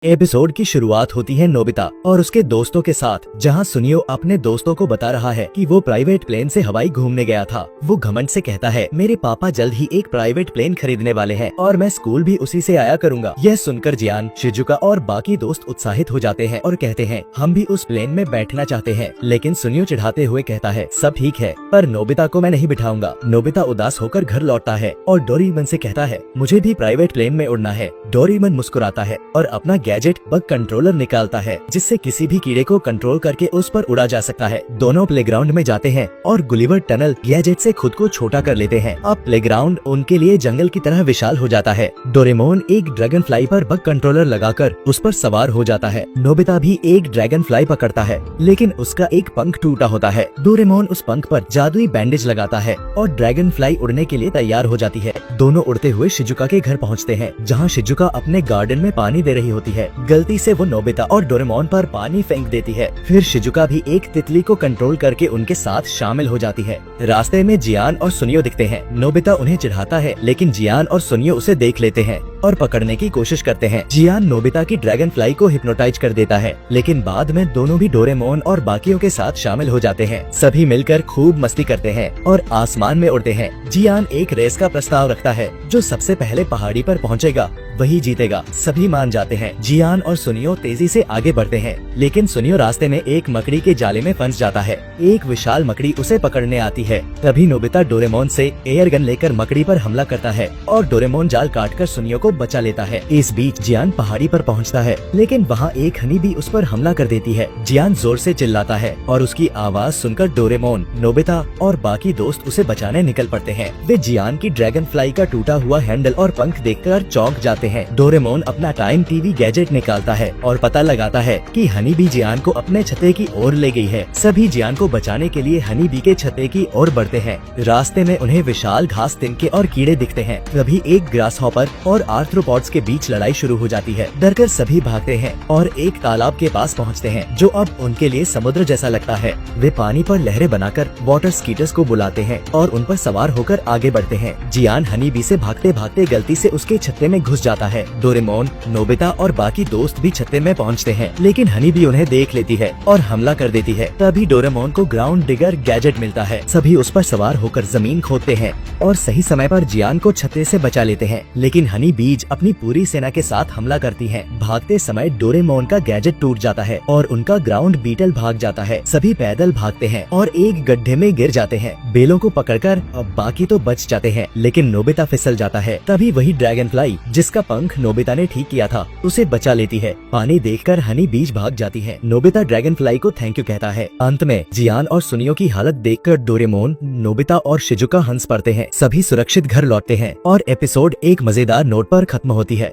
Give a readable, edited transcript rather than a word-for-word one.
Episode की शुरुआत होती है नोबिता और उसके दोस्तों के साथ, जहां सुनियो अपने दोस्तों को बता रहा है कि वो प्राइवेट प्लेन से हवाई घूमने गया था। वो घमंड से कहता है, मेरे पापा जल्द ही एक प्राइवेट प्लेन खरीदने वाले हैं और मैं स्कूल भी उसी से आया करूंगा। यह सुनकर जियान, शिजुका और बाकी दोस्त उत्साहित हो जाते हैं और कहते हैं, हम भी उस प्लेन में बैठना चाहते हैं। लेकिन सुनियो चिढ़ाते हुए कहता है, सब ठीक है, पर नोबिता को मैं नहीं बिठाऊंगा। नोबिता उदास होकर घर लौटता है और डोरेमोन से कहता है, मुझे भी प्राइवेट प्लेन में उड़ना है। डोरेमोन मुस्कुराता है और अपना गैजेट बग कंट्रोलर निकालता है, जिससे किसी भी कीड़े को कंट्रोल करके उस पर उड़ा जा सकता है। दोनों प्लेग्राउंड में जाते हैं और गुलिवर टनल गैजेट से खुद को छोटा कर लेते हैं। अब प्लेग्राउंड उनके लिए जंगल की तरह विशाल हो जाता है। डोरेमोन एक ड्रैगन फ्लाई पर बग कंट्रोलर लगाकर उस पर सवार हो जाता है। नोबिता भी एक ड्रैगन फ्लाई पकड़ता है, लेकिन उसका एक पंख टूटा होता है। डोरेमोन उस पंख पर जादुई बैंडेज लगाता है और ड्रैगन फ्लाई उड़ने के लिए तैयार हो जाती है। दोनों उड़ते हुए शिजुका के घर पहुँचते हैं, जहाँ शिजुका अपने गार्डन में पानी दे रही होती है। गलती से वो नोबिता और डोरेमोन पर पानी फेंक देती है। फिर शिजुका भी एक तितली को कंट्रोल करके उनके साथ शामिल हो जाती है। रास्ते में जियान और सुनियो दिखते हैं। नोबिता उन्हें चिढ़ाता है, लेकिन जियान और सुनियो उसे देख लेते हैं और पकड़ने की कोशिश करते हैं। जियान नोबिता की ड्रैगन फ्लाई को हिप्नोटाइज कर देता है, लेकिन बाद में दोनों भी डोरेमोन और बाकियों के साथ शामिल हो जाते हैं। सभी मिलकर खूब मस्ती करते हैं और आसमान में उड़ते हैं। जियान एक रेस का प्रस्ताव रखता है, जो सबसे पहले पहाड़ी पर पहुंचेगा वही जीतेगा। सभी मान जाते हैं। जियान और सुनियो तेजी से आगे बढ़ते हैं, लेकिन सुनियो रास्ते में एक मकड़ी के जाले में फंस जाता है। एक विशाल मकड़ी उसे पकड़ने आती है। तभी नोबिता डोरेमोन से एयर गन लेकर मकड़ी पर हमला करता है और डोरेमोन जाल काटकर सुनियो को बचा लेता है। इस बीच जियान पहाड़ी पर पहुंचता है, लेकिन वहां एक हनी भी उस पर हमला कर देती है। जियान जोर से चिल्लाता है और उसकी आवाज सुनकर डोरेमोन, नोबिता और बाकी दोस्त उसे बचाने निकल पड़ते हैं। वे जियान की ड्रैगन फ्लाई का टूटा हुआ हैंडल और पंख देखकर चौंक जाते हैं। डोरेमोन अपना टाइम टीवी गैजेट निकालता है और पता लगाता है कि हनी बी जियान को अपने छते की ओर ले गई है। सभी जियान को बचाने के लिए हनी बी के छते की ओर बढ़ते हैं। रास्ते में उन्हें विशाल घास तिनके और कीड़े दिखते हैं। तभी एक ग्रास हॉपर और आर्थ्रोपॉड्स के बीच लड़ाई शुरू हो जाती है। डरकर सभी भागते हैं और एक तालाब के पास पहुँचते हैं, जो अब उनके लिए समुद्र जैसा लगता है। वे पानी पर लहरें बनाकर वाटर स्कीटर्स को बुलाते हैं और उन पर सवार होकर आगे बढ़ते हैं। जियान हनी बी से भागते भागते गलती से उसके छत्ते में घुस जाता है। डोरेमोन, नोबिता और बाकी दोस्त भी छत्ते में पहुंचते हैं, लेकिन हनी भी उन्हें देख लेती है और हमला कर देती है। तभी डोरेमोन को ग्राउंड डिगर गैजेट मिलता है। सभी उस पर सवार होकर जमीन खोदते हैं और सही समय पर जियान को छत्ते से बचा लेते हैं। लेकिन हनी बीज अपनी पूरी सेना के साथ हमला करती है। भागते समय डोरेमोन का गैजेट टूट जाता है और उनका ग्राउंड बीटल भाग जाता है। सभी पैदल भागते हैं और एक गड्ढे में गिर जाते हैं। बेलों को पकड़कर अब बाकी तो बच जाते हैं, लेकिन नोबिता फिसल जाता है। तभी वही ड्रैगन फ्लाई, जिसका पंख नोबिता ने ठीक किया था, उसे बचा लेती है। पानी देखकर हनी बीच भाग जाती है। नोबिता ड्रैगन फ्लाई को थैंक यू कहता है। अंत में जियान और सुनियो की हालत देखकर डोरेमोन, नोबिता और शिजुका हंस पड़ते हैं। सभी सुरक्षित घर लौटते हैं और एपिसोड एक मजेदार नोट पर खत्म होती है।